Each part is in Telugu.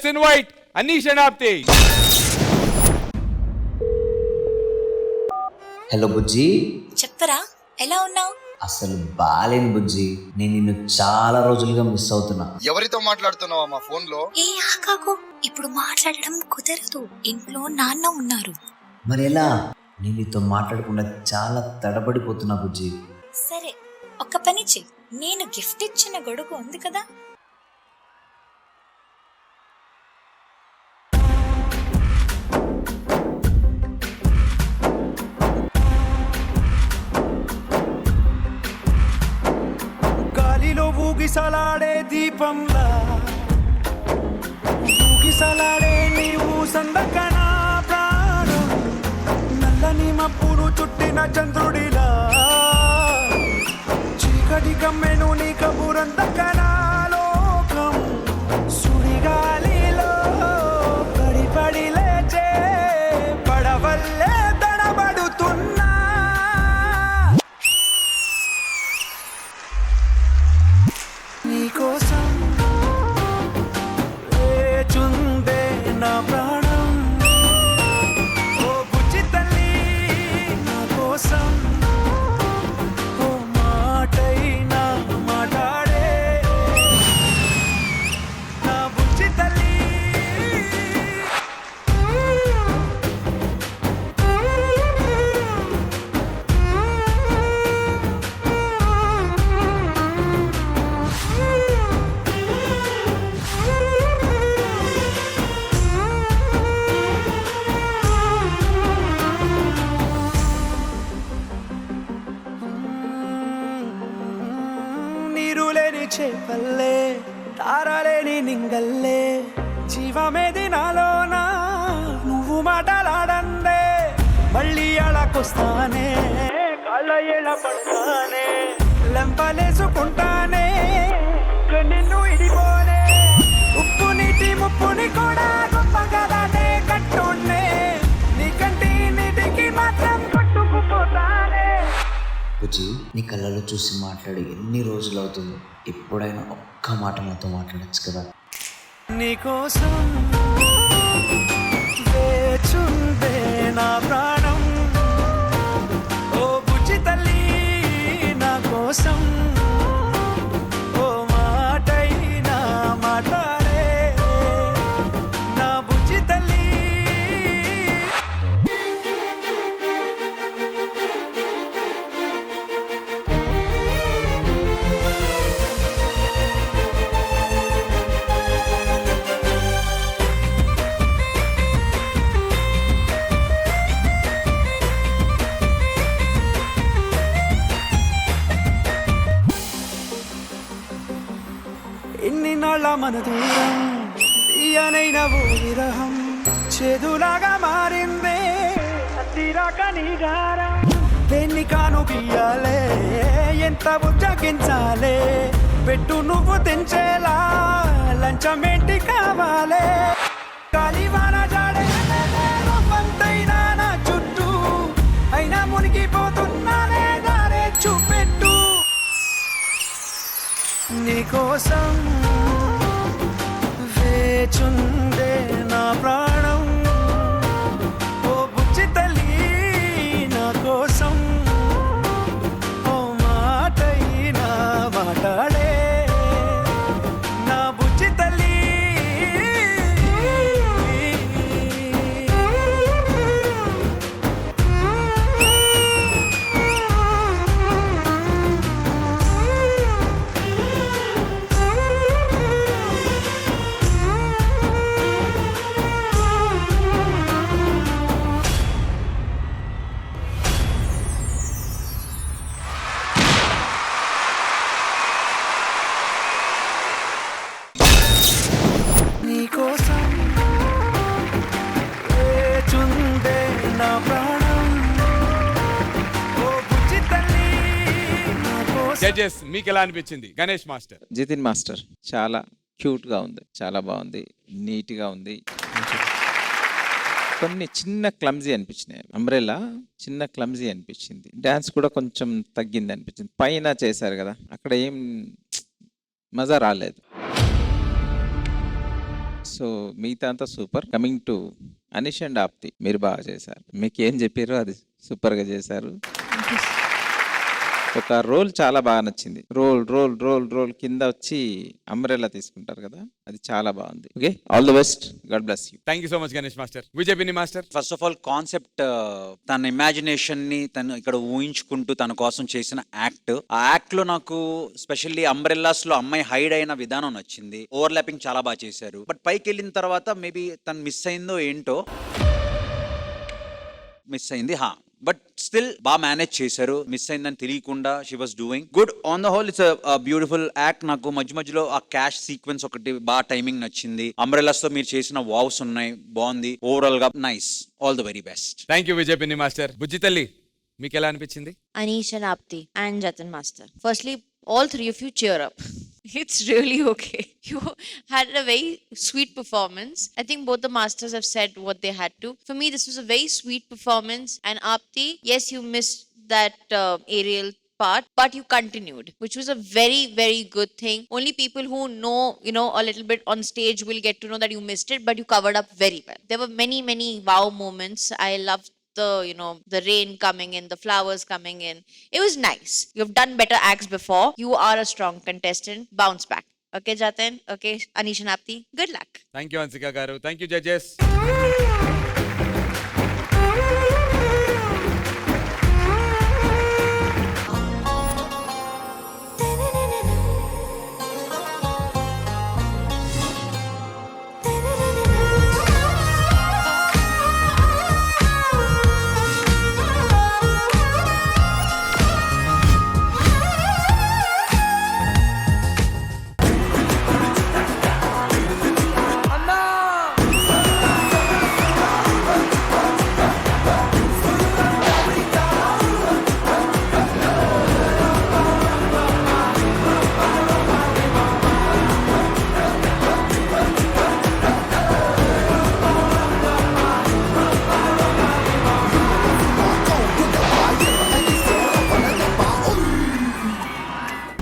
Let's invite Anish and Apti. Hello బుజ్జి. చెప్పరా, ఎలా ఉన్నావు? అసలు బాలేను బుజ్జి, నేను నిన్ను చాలా రోజులుగా మిస్ అవుతున్నా. ఎవరితో మాట్లాడుతున్నావా మా ఫోన్ లో? ఏ ఆకాకు, ఇప్పుడు మాట్లాడడం కుదరదు, ఇంట్లో నాన్న ఉన్నారు. మరి ఎలా? నేను నీతో మాట్లాడకుండా చాలా తడబడిపోతున్నా బుజ్జి. సరే, ఒక పని చెయ్యి, నేను గిఫ్ట్ ఇచ్చిన గొడుగు ఉంది కదా, గాలిలో ఊగిసలాడే దీపంలా ఊగిసలాడే నీవు సందకన ప్రాణం, నల్లని మప్పును చుట్టిన చంద్రుడిలా చీకటి కమ్మెను నీ కబురందకన లోకం, సుడిగాలిలో పడి పడి లేచే పడవల్లే తడబడుతున్నా. నీకోసం వేచుందే నా ప్రాణం, ఓ బుజ్జి తల్లి నా కోసం, ఓ మాటైనా మాట్లాడే నా బుజ్జి తల్లి. నీరులేని చేపల్లే తారలేని నింగల్లే జీవమేది నాలోనా, నువ్వు మాటలాడందే మళ్ళీ అళకొస్తానే, కాళ్ళ ఏళ్ళ పడతానే, లెంపలేసుకుంటానే, నిన్ను ఇడిపోనే, ఉప్పు నీటి ముప్పుని కూడా గొప్పగా దాటే కట్టునే, నీ కంటి నీటికి మాత్రం కొట్టుకుపోతానే. బుజ్జి, నీ కళ్ళలో చూసి మాట్లాడి ఎన్ని రోజులు అవుతుందో, ఎప్పుడైనా ఒక్క మాట నాతో మాట్లాడచ్చు కదా. నీకోసం వేచుందే నా ప్రాణం, ఓ బుజ్జి తల్లి నా కోసం, ఓ మాటైనా మాట్లాడే నా బుజ్జి తల్లి. ఎన్ని నాళ్ళ మన దూరం, తీయనైన ఓ విరహం చేదులాగా మారిందే, తీరాక నీ గారం, దేన్ని కాను గీయాలే, ఎంత ఉజ్జగించాలే, పెట్టు నువ్వు తెంచేలా లంచమేంటి కావాలే, కాలివాన జాడే రూపంతైనా నా చుట్టూ, అయినా మునిగిపోతున్నానే దారే చూపెట్టు. నీకోసం వేచుందే నా ప్రాణం, ఓ బుజ్జి తల్లి నా కోసం, ఓ మాటైనా మాట్లాడే నా బుజ్జి తల్లి. నీకోసం వేచుందే నా ప్రాణం, ఓ బుజ్జి తల్లి నా కోసం. జడ్జెస్ మీకు ఎలా అనిపించింది? గణేష్ మాస్టర్. జితిన్ మాస్టర్ చాలా క్యూట్గా ఉంది, చాలా బాగుంది, నీట్గా ఉంది. కొన్ని చిన్న క్లమ్జీ అనిపించినాయి. అంబ్రెల్లా చిన్న క్లమ్జీ అనిపించింది. డ్యాన్స్ కూడా కొంచెం తగ్గింది అనిపించింది. పైన చేశారు కదా, అక్కడ ఏం మజా రాలేదు. సో మిగతా అంతా super. Coming to Anish and Apti, మీరు బాగా చేశారు. మీకు ఏం చెప్పారో అది సూపర్గా చేశారు. ఒక రోల్ చాలా బాగా నచ్చింది. రోల్ రోల్ రోల్ రోల్ కింద వచ్చి అంబ్రెల్లా తీసుకుంటారు కదా, అది చాలా బాగుంది. Okay, all the best, God bless you. Thank you so much Ganesh master. Vijay పిన్ని master. First of all concept, తన ఇమాజినేషన్ ని తను ఇక్కడ ఊహించుకుంటూ తన కోసం చేసిన యాక్ట్, ఆ యాక్ట్ లో నాకు స్పెషల్లీ అంబ్రెల్లాస్ లో అమ్మాయి హైడ్ అయిన విధానం నచ్చింది. ఓవర్లాపింగ్ చాలా బాగా చేశారు. బట్ పైకి వెళ్ళిన తర్వాత మేబీ తను మిస్ అయిందో ఏంటో, మిస్ అయింది బట్ స్టిల్ బాగా మేనేజ్ చేశారు. మిస్ అయిందని తెలియకుండా she was doing good. On the whole it's beautiful act. నాకు మధ్య మధ్యలో ఆ క్యాష్ సీక్వెన్స్ ఒకటి బాగా టైమింగ్ నచ్చింది. అంబ్రెల్లాస్ తో మీరు చేసిన వావ్స్ ఉన్నాయి, బాగుంది. ఓవరాల్ గా nice. All the very best. Thank you Vijay పిన్ని మాస్టర్. బుజ్జి తల్లి, మీకు ఎలా అనిపించింది? Anish and Apti and Jatin Master. Firstly, all three of you cheer up. It's really okay. You had a very sweet performance. I think both the masters have said what they had to. For me, this was a very sweet performance. And Apti, yes, you missed that aerial part, but you continued, which was a very, very good thing. Only people who know, a little bit on stage will get to know that you missed it, but you covered up very well. There were many, many wow moments. I loved the rain coming in, the flowers coming in. It was nice. You've done better acts before. You are a strong contestant. Bounce back. Okay, Jatin? Okay, Anish and Apti? Good luck. Thank you Hansika garu. Thank you judges.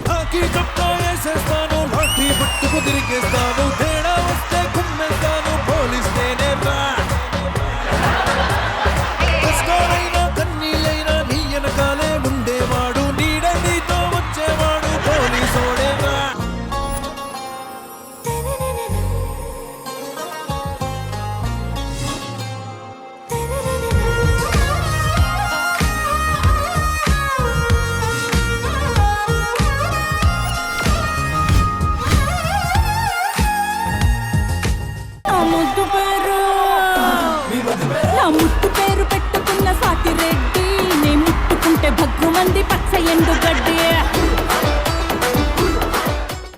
Hockey చొక్కా వేసేస్తాను, లాఠీ పట్టుకు తిరిగేస్తాను, తేడా వస్తే కుమ్మేస్తాను, పోలీస్ నేనే రా. కష్టాలైనా కన్నీళ్ళైనా నీ వెనకాలే ఉండేవాడు, నీడ నీతో వచ్చేవాడు, పోలీసోడే రా. నా ముట్టు పేరు పెట్టుకున్న సాటి రెడ్డి, నే ముట్టుకుంటే భగ్గుమంది పచ్చ ఎండు గడ్డి.